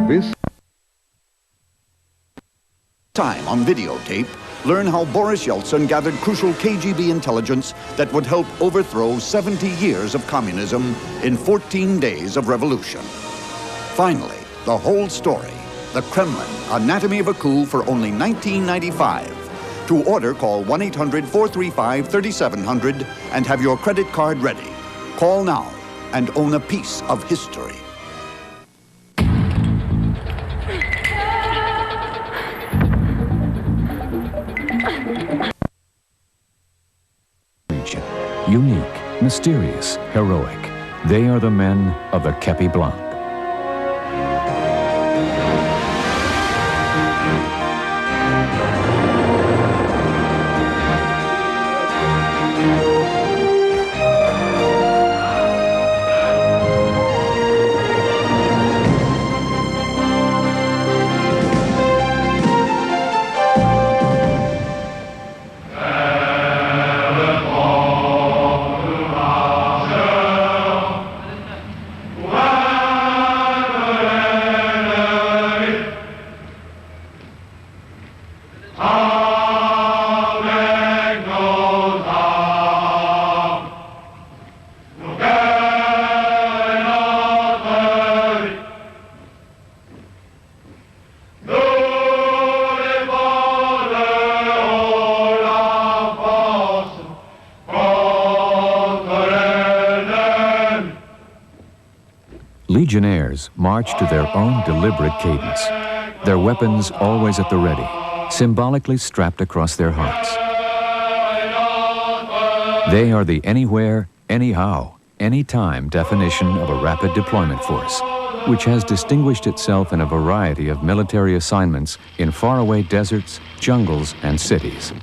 service. Time on videotape, learn how Boris Yeltsin gathered crucial KGB intelligence that would help overthrow 70 years of communism in 14 days of revolution. Finally, the whole story, the Kremlin, anatomy of a coup for only $19.95. To order, call 1-800-435-3700 and have your credit card ready. Call now and own a piece of history. Unique, mysterious, heroic. They are the men of the Kepi Blanc. Legionnaires march to their own deliberate cadence, their weapons always at the ready, symbolically strapped across their hearts. They are the anywhere, anyhow, anytime definition of a rapid deployment force, which has distinguished itself in a variety of military assignments in faraway deserts, jungles, and cities.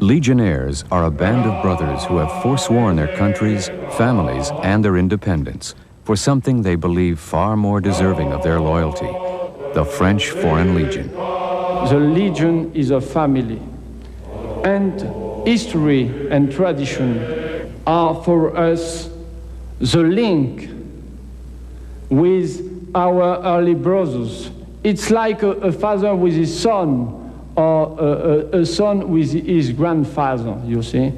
Legionnaires are a band of brothers who have forsworn their countries, families, and their independence for something they believe far more deserving of their loyalty, the French Foreign Legion. The Legion is a family, and history and tradition are for us the link with our early brothers. It's like a father with his son, or a son with his grandfather, you see.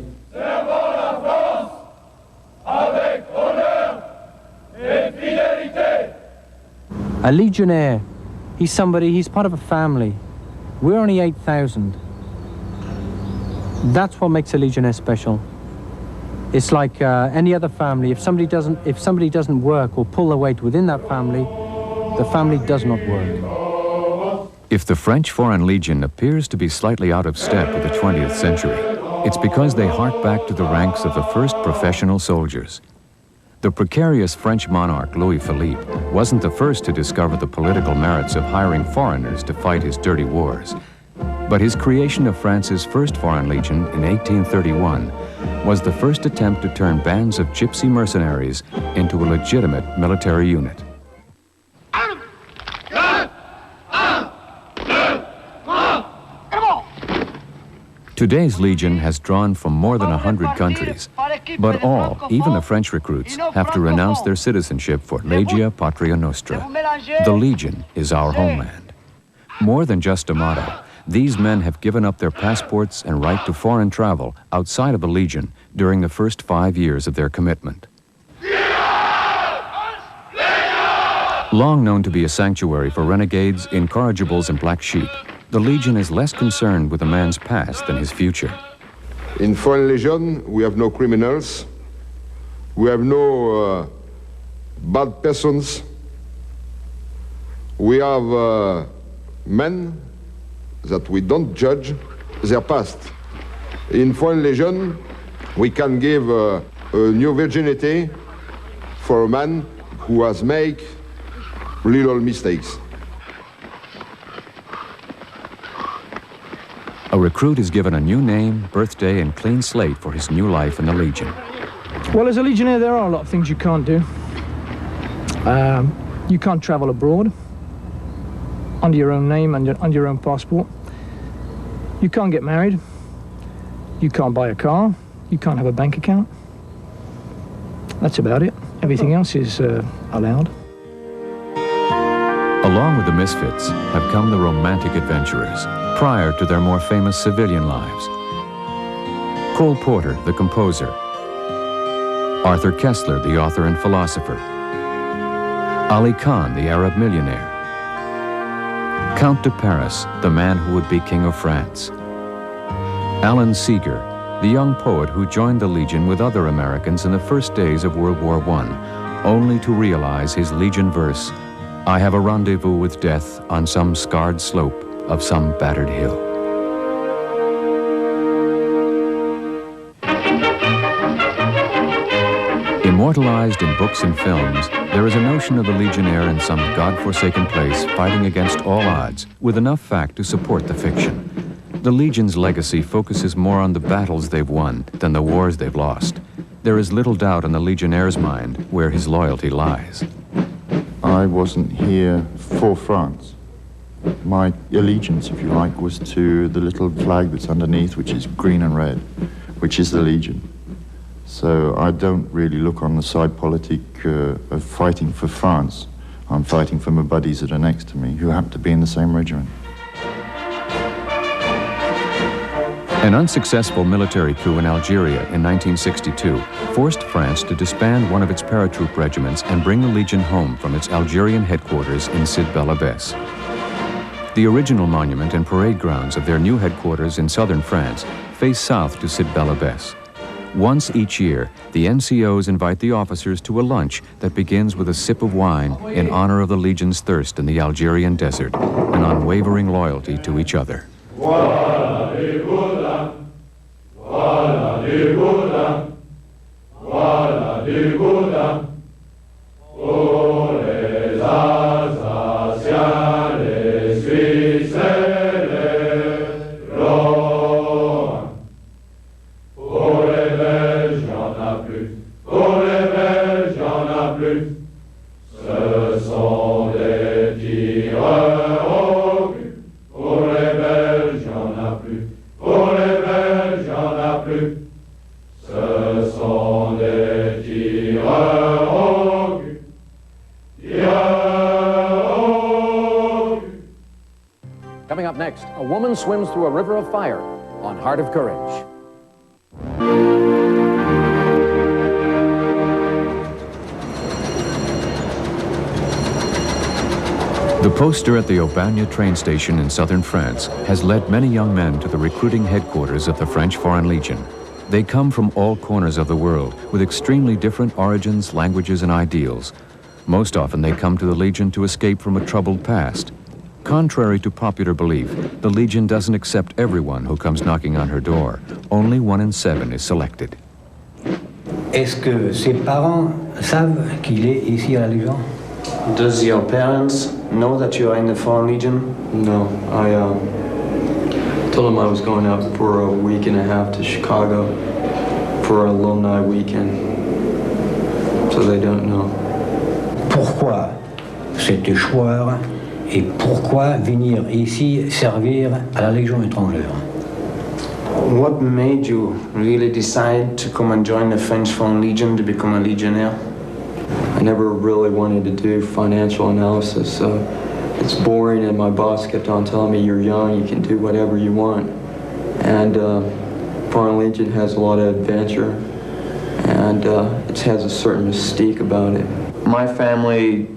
A legionnaire, he's somebody, he's part of a family. We're only 8,000. That's what makes a legionnaire special. It's like any other family. If somebody doesn't work or pull the weight within that family, the family does not work. If the French Foreign Legion appears to be slightly out of step with the 20th century, it's because they hark back to the ranks of the first professional soldiers. The precarious French monarch Louis Philippe wasn't the first to discover the political merits of hiring foreigners to fight his dirty wars. But his creation of France's first Foreign Legion in 1831 was the first attempt to turn bands of gypsy mercenaries into a legitimate military unit. Today's Legion has drawn from more than 100 countries, but all, even the French recruits, have to renounce their citizenship for Legia Patria Nostra. The Legion is our homeland. More than just a motto, these men have given up their passports and right to foreign travel outside of the Legion during the first 5 years of their commitment. Long known to be a sanctuary for renegades, incorrigibles, and black sheep, the Legion is less concerned with a man's past than his future. In Foreign Legion, we have no criminals, we have no bad persons, we have men that we don't judge their past. In Foreign Legion, we can give a new virginity for a man who has made little mistakes. A recruit is given a new name, birthday, and clean slate for his new life in the Legion. Well, as a legionnaire, there are a lot of things you can't do. You can't travel abroad. under your own name, under your own passport. You can't get married. You can't buy a car. You can't have a bank account. That's about it. Everything else is allowed. Along with the misfits have come the romantic adventurers, prior to their more famous civilian lives. Cole Porter, the composer. Arthur Kessler, the author and philosopher. Ali Khan, the Arab millionaire. Count de Paris, the man who would be King of France. Alan Seeger, the young poet who joined the Legion with other Americans in the first days of World War I, only to realize his Legion verse, "I have a rendezvous with death on some scarred slope of some battered hill." Immortalized in books and films, there is a notion of the Legionnaire in some God-forsaken place fighting against all odds, with enough fact to support the fiction. The Legion's legacy focuses more on the battles they've won than the wars they've lost. There is little doubt in the Legionnaire's mind where his loyalty lies. I wasn't here for France. My allegiance, if you like, was to the little flag that's underneath, which is green and red, which is the Legion. So I don't really look on the side politic of fighting for France. I'm fighting for my buddies that are next to me, who happen to be in the same regiment. An unsuccessful military coup in Algeria in 1962 forced France to disband one of its paratroop regiments and bring the Legion home from its Algerian headquarters in Sidi Bel Abbes. The original monument and parade grounds of their new headquarters in southern France face south to Sidi Bel Abbes. Once each year, the NCOs invite the officers to a lunch that begins with a sip of wine in honor of the Legion's thirst in the Algerian desert, an unwavering loyalty to each other. Voilà les Gaudins, voilà les Gaudins, voilà les Gaudins, pour les Alsaciens, les Suisses et les Lorrains. Pour les Belges, y'en a plus, pour les Belges, y'en a plus, ce sont des tireurs au but. Pour les Belges, y'en a plus, pour les Belges, y'en a plus, ce sont des tireurs au but, tireurs au but. Coming up next, a woman swims through a river of fire on Heart of Courage. The poster at the Aubagne train station in southern France has led many young men to the recruiting headquarters of the French Foreign Legion. They come from all corners of the world with extremely different origins, languages, and ideals. Most often they come to the Legion to escape from a troubled past. Contrary to popular belief, the Legion doesn't accept everyone who comes knocking on her door. Only 1 in 7 is selected. Est-ce que ses parents savent qu'il est ici à la Légion? Does your parents know that you are in the Foreign Legion? No, I told them I was going out for a week and a half to Chicago for an alumni weekend, so they don't know. Pourquoi cet choix et pourquoi venir ici servir à la Légion étrangère? What made you really decide to come and join the French Foreign Legion, to become a legionnaire? I never really wanted to do financial analysis. It's boring, and my boss kept on telling me, you're young, you can do whatever you want. And Foreign Legion has a lot of adventure, and it has a certain mystique about it. My family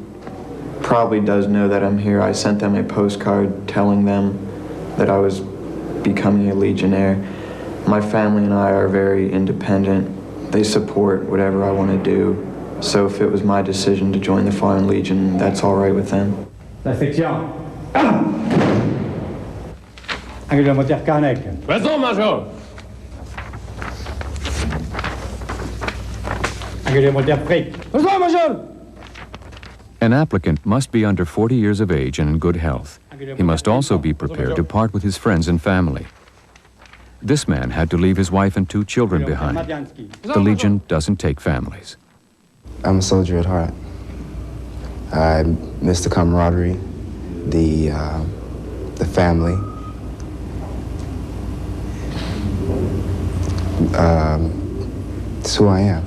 probably does know that I'm here. I sent them a postcard telling them that I was becoming a Legionnaire. My family and I are very independent. They support whatever I want to do. So if it was my decision to join the Foreign Legion, that's all right with them. La section. Réglementaire Carnec. Présent, Major. Réglementaire Frick. Présent, Major. An applicant must be under 40 years of age and in good health. He must also be prepared to part with his friends and family. This man had to leave his wife and 2 children behind. The Legion doesn't take families. I'm a soldier at heart. I miss the camaraderie, the family. It's who I am.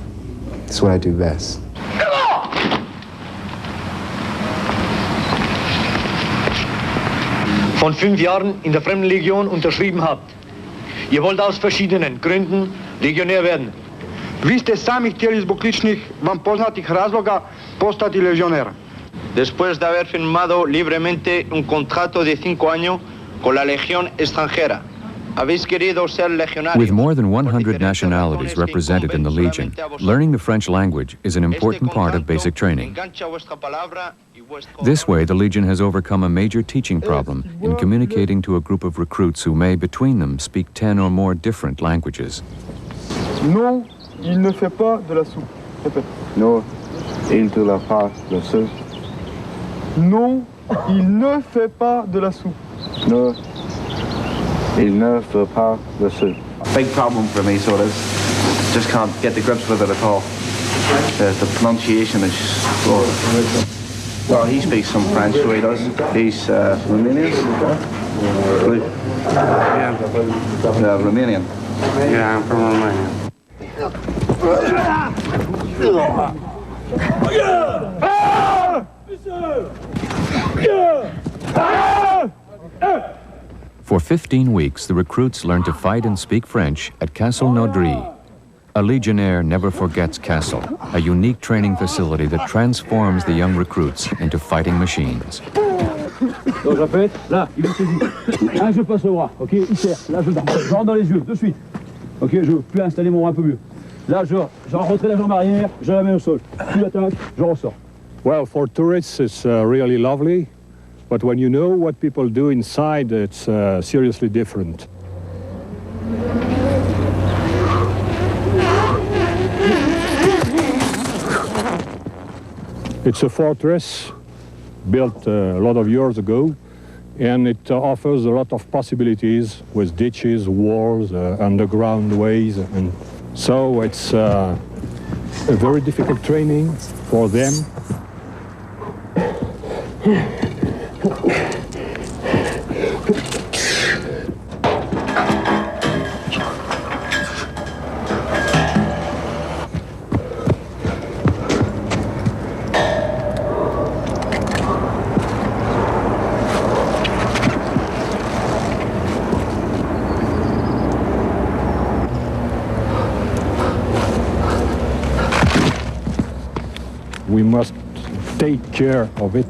It's what I do best. Von 5 Jahren in der Fremdenlegion unterschrieben habt. Ihr wollt aus verschiedenen Gründen Legionär werden. Vi ste sami htjeli zbog ličnih vam poznatih razloga postati legionera. Después de haber firmado libremente un contrato de 5 años con la Legión extranjera. Habéis querido ser legionario. With more than 100 nationalities represented in the Legion, learning the French language is an important part of basic training. This way, the Legion has overcome a major teaching problem in communicating to a group of recruits who may, between them, speak 10 or more different languages. Non, il ne fait pas de la soupe. Répète. Non, il ne la pas de la soupe. Non, il ne fait pas de la soupe. Non, il ne fait pas de la soupe. Big problem for me, so it is. Just can't get the grips with it at all. The pronunciation is... Well, he speaks some French, so he does. He's Romanian? Yeah. Romanian? Yeah, I'm from Romania. For 15 weeks, the recruits learn to fight and speak French at Castle Naudry. A Legionnaire never forgets Castle, a unique training facility that transforms the young recruits into fighting machines. Donc je fais, là, il me saisit. Là, je passe le bras, ok, il serre. Là, je rentre dans les yeux, de suite. Ok, je peux installer mon bras un peu mieux. Là, je rentre la jambe arrière, je la mets au sol. Puis l'attaque, je ressors. Well, for tourists, it's really lovely. But when you know what people do inside, it's seriously different. It's a fortress built a lot of years ago, and it offers a lot of possibilities with ditches, walls, underground ways, and so it's a very difficult training for them. We must take care of it,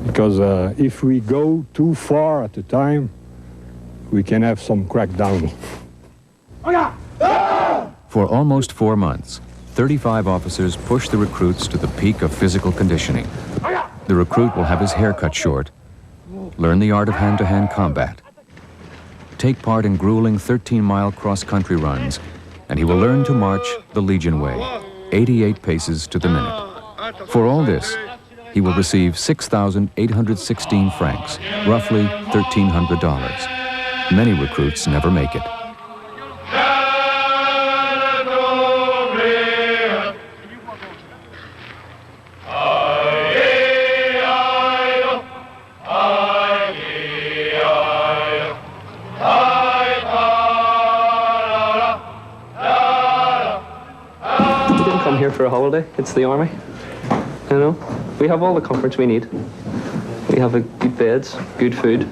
because if we go too far at a time, we can have some crackdown. For almost 4 months, 35 officers push the recruits to the peak of physical conditioning. The recruit will have his hair cut short, learn the art of hand-to-hand combat, take part in grueling 13-mile cross-country runs, and he will learn to march the Legion way, 88 paces to the minute. For all this, he will receive 6,816 francs, roughly $1,300. Many recruits never make it. We didn't come here for a holiday. It's the army. You know, we have all the comforts we need. We have good beds, good food,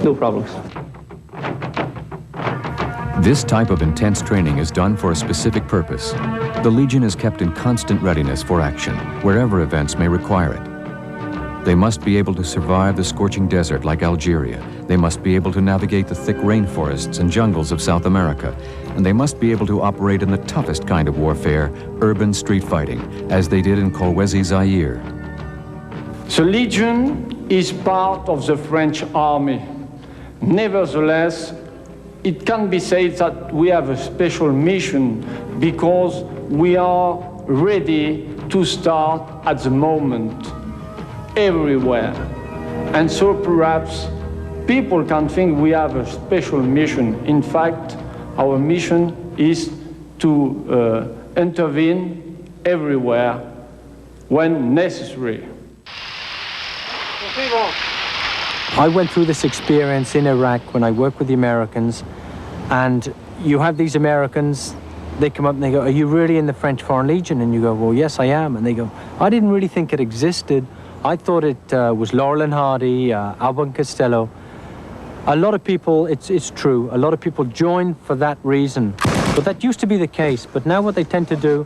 no problems. This type of intense training is done for a specific purpose. The Legion is kept in constant readiness for action, wherever events may require it. They must be able to survive the scorching desert like Algeria. They must be able to navigate the thick rainforests and jungles of South America. And they must be able to operate in the toughest kind of warfare, urban street fighting, as they did in Kolwezi, Zaire. The Legion is part of the French army. Nevertheless, it can be said that we have a special mission because we are ready to start at the moment, everywhere. And so perhaps people can think we have a special mission. In fact, our mission is to intervene everywhere when necessary. I went through this experience in Iraq when I worked with the Americans, and you have these Americans, they come up and they go, "Are you really in the French Foreign Legion?" And you go, "Well, yes, I am." And they go, "I didn't really think it existed. I thought it was Laurel and Hardy, Albert Costello." A lot of people, it's true, a lot of people join for that reason. But that used to be the case. But now what they tend to do,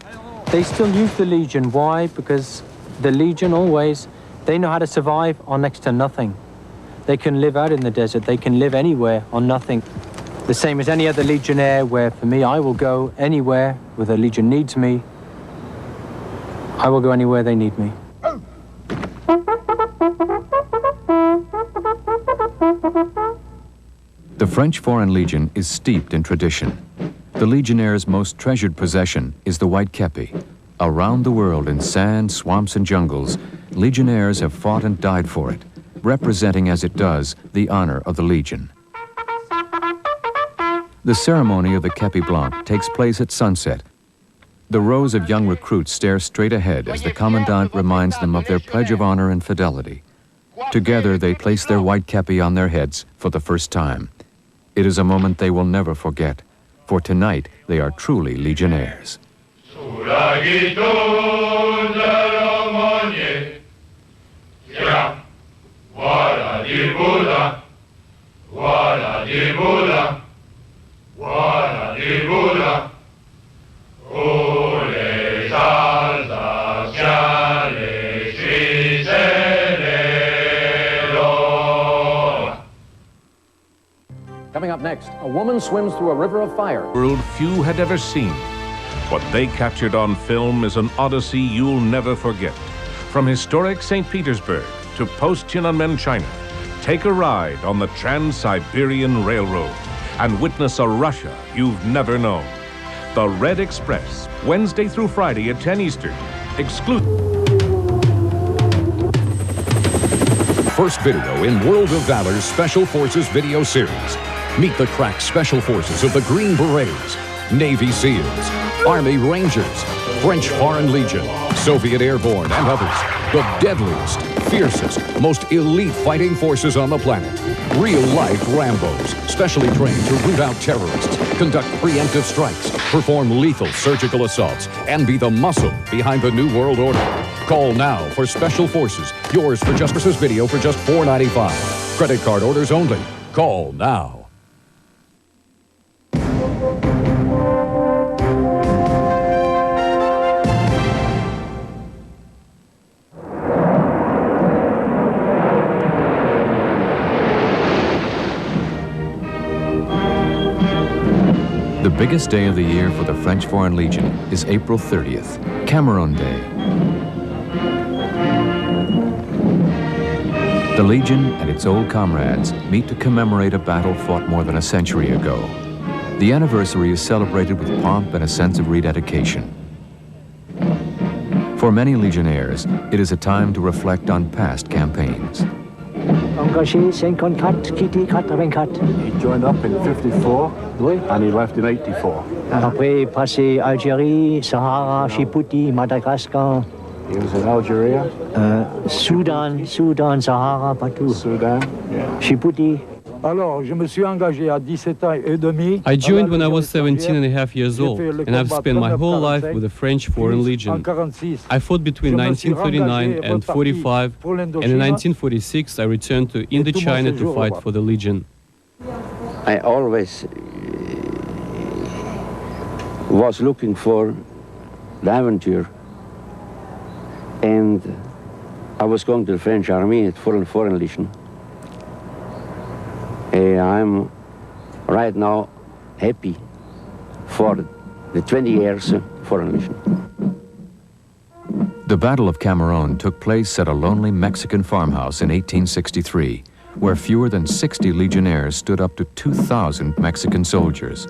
they still use the Legion. Why? Because the Legion always, they know how to survive on next to nothing. They can live out in the desert. They can live anywhere on nothing. The same as any other Legionnaire, where for me, I will go anywhere where the Legion needs me. I will go anywhere they need me. The French Foreign Legion is steeped in tradition. The Legionnaire's most treasured possession is the white kepi. Around the world in sand, swamps, and jungles, Legionnaires have fought and died for it, representing as it does the honor of the Legion. The ceremony of the kepi blanc takes place at sunset. The rows of young recruits stare straight ahead as the commandant reminds them of their pledge of honor and fidelity. Together, they place their white kepi on their heads for the first time. It is a moment they will never forget, for tonight they are truly Legionnaires. Coming up next, a woman swims through a river of fire. World few had ever seen. What they captured on film is an odyssey you'll never forget. From historic St. Petersburg to post-Tiananmen China, take a ride on the Trans-Siberian Railroad and witness a Russia you've never known. The Red Express, Wednesday through Friday at 10 Eastern. Exclusive. First video in World of Valor's Special Forces video series. Meet the crack Special Forces of the Green Berets, Navy SEALs, Army Rangers, French Foreign Legion, Soviet Airborne, and others. The deadliest, fiercest, most elite fighting forces on the planet. Real-life Rambos, specially trained to root out terrorists, conduct preemptive strikes, perform lethal surgical assaults, and be the muscle behind the New World Order. Call now for Special Forces, yours for just versus video for just $4.95. Credit card orders only. Call now. The biggest day of the year for the French Foreign Legion is April 30th, Cameroon Day. The Legion and its old comrades meet to commemorate a battle fought more than a century ago. The anniversary is celebrated with pomp and a sense of rededication. For many Legionnaires, it is a time to reflect on past campaigns. Engagé 54, quitté 84. He joined up in 54, oui. And he left in 84. Après, passé Algérie, Sahara, Djibouti, Madagascar. He was in Algeria. Soudan, Sahara, partout. Sudan, yeah. Djibouti. Alors, je me suis engagé à 17 ans et demi. I joined when I was 17 and a half years old, and I've spent my whole life with the French Foreign Legion. I fought between 1939 and 45, and in 1946 I returned to Indochina to fight for the Legion. I always was looking for the adventure, and I was going to the French Army at Foreign Legion. I'm right now happy for the 20 years Foreign Legion. The Battle of Cameroon took place at a lonely Mexican farmhouse in 1863, where fewer than 60 Legionnaires stood up to 2,000 Mexican soldiers.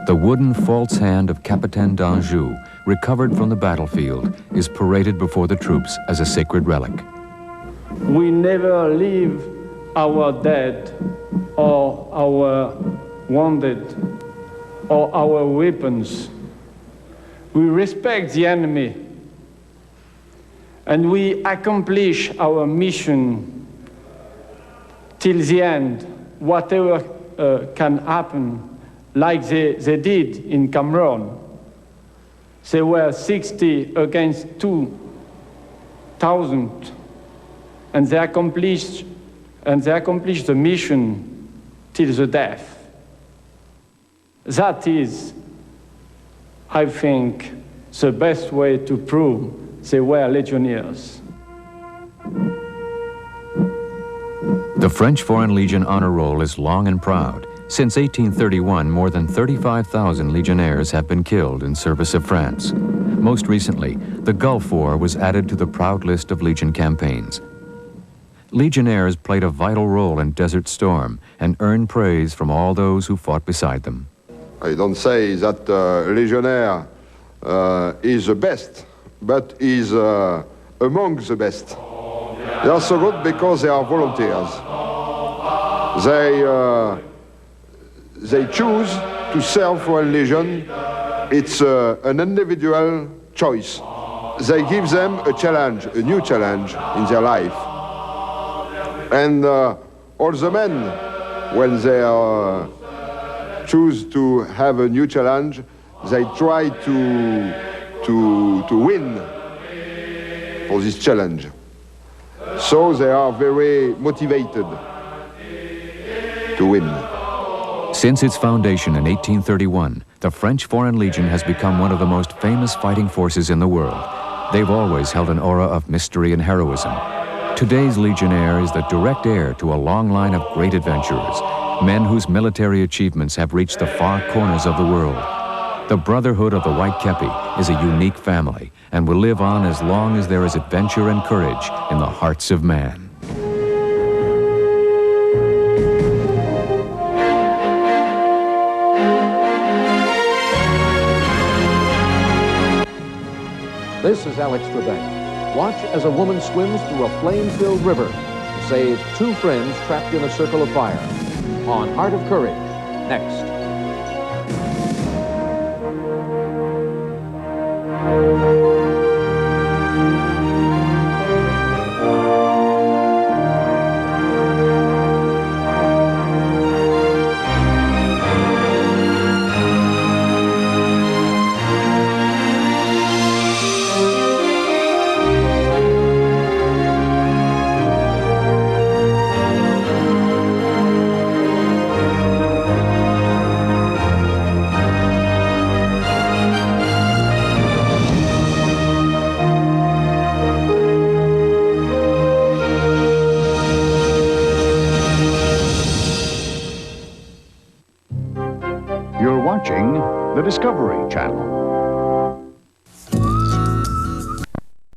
The wooden false hand of Capitaine d'Anjou, recovered from the battlefield, is paraded before the troops as a sacred relic. We never leave our dead or our wounded or our weapons. We respect the enemy and we accomplish our mission till the end, whatever can happen, like they did in Cameroon. They were 60 against 2,000, and they accomplished the mission till the death. That is, I think, the best way to prove they were legionnaires. The French Foreign Legion honor roll is long and proud. Since 1831, more than 35,000 legionnaires have been killed in service of France. Most recently, the Gulf War was added to the proud list of Legion campaigns. Legionnaires played a vital role in Desert Storm and earned praise from all those who fought beside them. I don't say that Legionnaire is the best, but is among the best. They are so good because they are volunteers. They choose to serve for a legion. It's an individual choice. They give them a challenge, a new challenge in their life. And all the men, when they choose to have a new challenge, they try to win for this challenge. So they are very motivated to win. Since its foundation in 1831, the French Foreign Legion has become one of the most famous fighting forces in the world. They've always held an aura of mystery and heroism. Today's Legionnaire is the direct heir to a long line of great adventurers, men whose military achievements have reached the far corners of the world. The Brotherhood of the White Kepi is a unique family and will live on as long as there is adventure and courage in the hearts of man. This is Alex Trebek. Watch as a woman swims through a flame-filled river to save two friends trapped in a circle of fire. On Heart of Courage, next. You're watching the Discovery Channel.